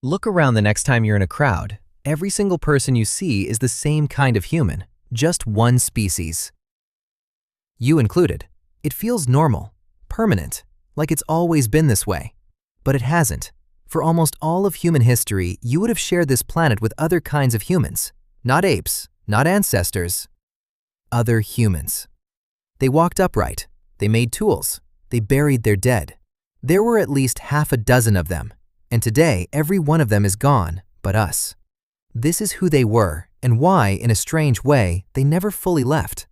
Look around the next time you're in a crowd. Every single person you see is the same kind of human, just one species. You included. It feels normal, permanent, like it's always been this way. But it hasn't. For almost all of human history, you would have shared this planet with other kinds of humans. Not apes, not ancestors. Other humans. They walked upright. They made tools. They buried their dead. There were at least half a dozen of them. And today, every one of them is gone, but us. This is who they were, and why, in a strange way, they never fully left.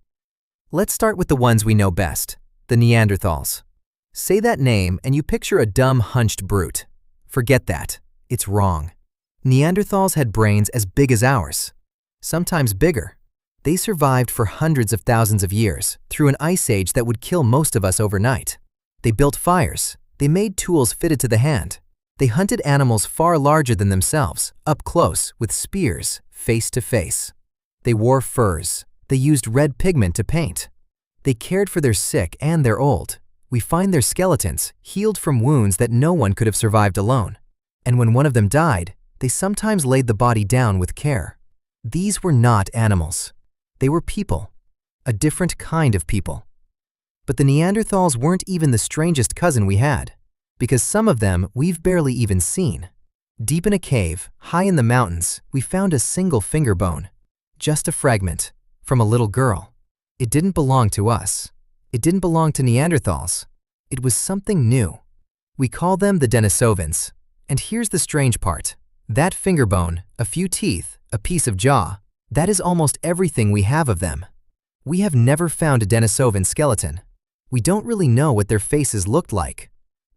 Let's start with the ones we know best, the Neanderthals. Say that name and you picture a dumb, hunched brute. Forget that. It's wrong. Neanderthals had brains as big as ours, sometimes bigger. They survived for hundreds of thousands of years through an ice age that would kill most of us overnight. They built fires. They made tools fitted to the hand. They hunted animals far larger than themselves, up close, with spears, face to face. They wore furs. They used red pigment to paint. They cared for their sick and their old. We find their skeletons, healed from wounds that no one could have survived alone. And when one of them died, they sometimes laid the body down with care. These were not animals. They were people. A different kind of people. But the Neanderthals weren't even the strangest cousin we had, because some of them we've barely even seen. Deep in a cave, high in the mountains, we found a single finger bone. Just a fragment, from a little girl. It didn't belong to us. It didn't belong to Neanderthals. It was something new. We call them the Denisovans. And here's the strange part. That finger bone, a few teeth, a piece of jaw, that is almost everything we have of them. We have never found a Denisovan skeleton. We don't really know what their faces looked like.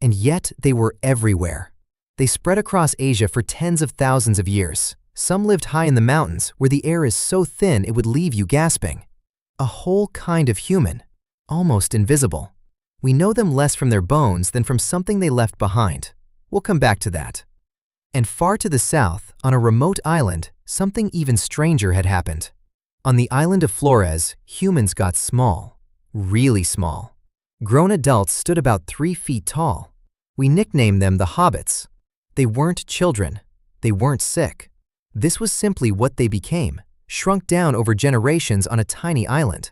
And yet they were everywhere. They spread across Asia for tens of thousands of years. Some lived high in the mountains where the air is so thin it would leave you gasping. A whole kind of human, almost invisible. We know them less from their bones than from something they left behind. We'll come back to that. And far to the south, on a remote island, something even stranger had happened. On the island of Flores, humans got small, really small. Grown adults stood about 3 feet tall. We nicknamed them the hobbits. They weren't children. They weren't sick. This was simply what they became, shrunk down over generations on a tiny island.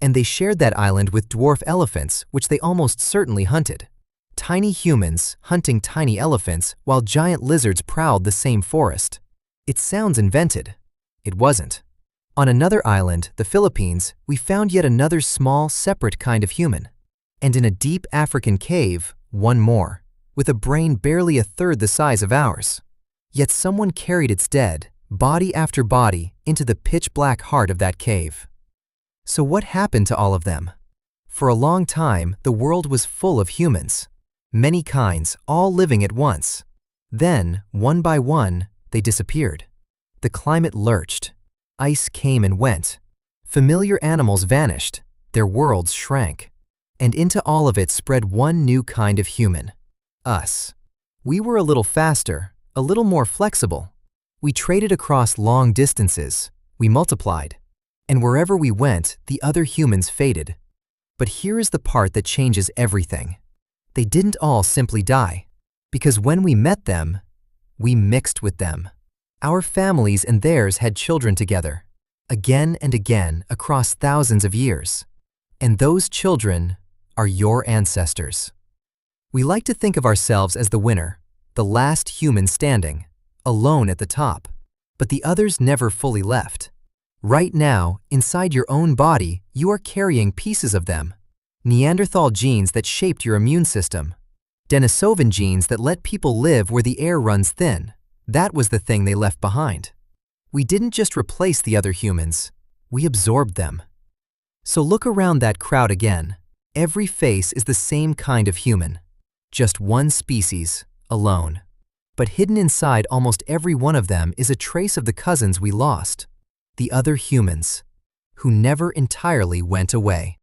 And they shared that island with dwarf elephants, which they almost certainly hunted. Tiny humans hunting tiny elephants while giant lizards prowled the same forest. It sounds invented. It wasn't. On another island, the Philippines, we found yet another small, separate kind of human. And in a deep African cave, one more, with a brain barely a third the size of ours. Yet someone carried its dead, body after body, into the pitch-black heart of that cave. So what happened to all of them? For a long time, the world was full of humans. Many kinds, all living at once. Then, one by one, they disappeared. The climate lurched. Ice came and went. Familiar animals vanished. Their worlds shrank. And into all of it spread one new kind of human. Us. We were a little faster, a little more flexible. We traded across long distances. We multiplied. And wherever we went, the other humans faded. But here is the part that changes everything. They didn't all simply die. Because when we met them, we mixed with them. Our families and theirs had children together, again and again across thousands of years. And those children are your ancestors. We like to think of ourselves as the winner, the last human standing, alone at the top. But the others never fully left. Right now, inside your own body, you are carrying pieces of them. Neanderthal genes that shaped your immune system. Denisovan genes that let people live where the air runs thin. That was the thing they left behind. We didn't just replace the other humans, we absorbed them. So look around that crowd again. Every face is the same kind of human. Just one species, alone. But hidden inside almost every one of them is a trace of the cousins we lost. The other humans, who never entirely went away.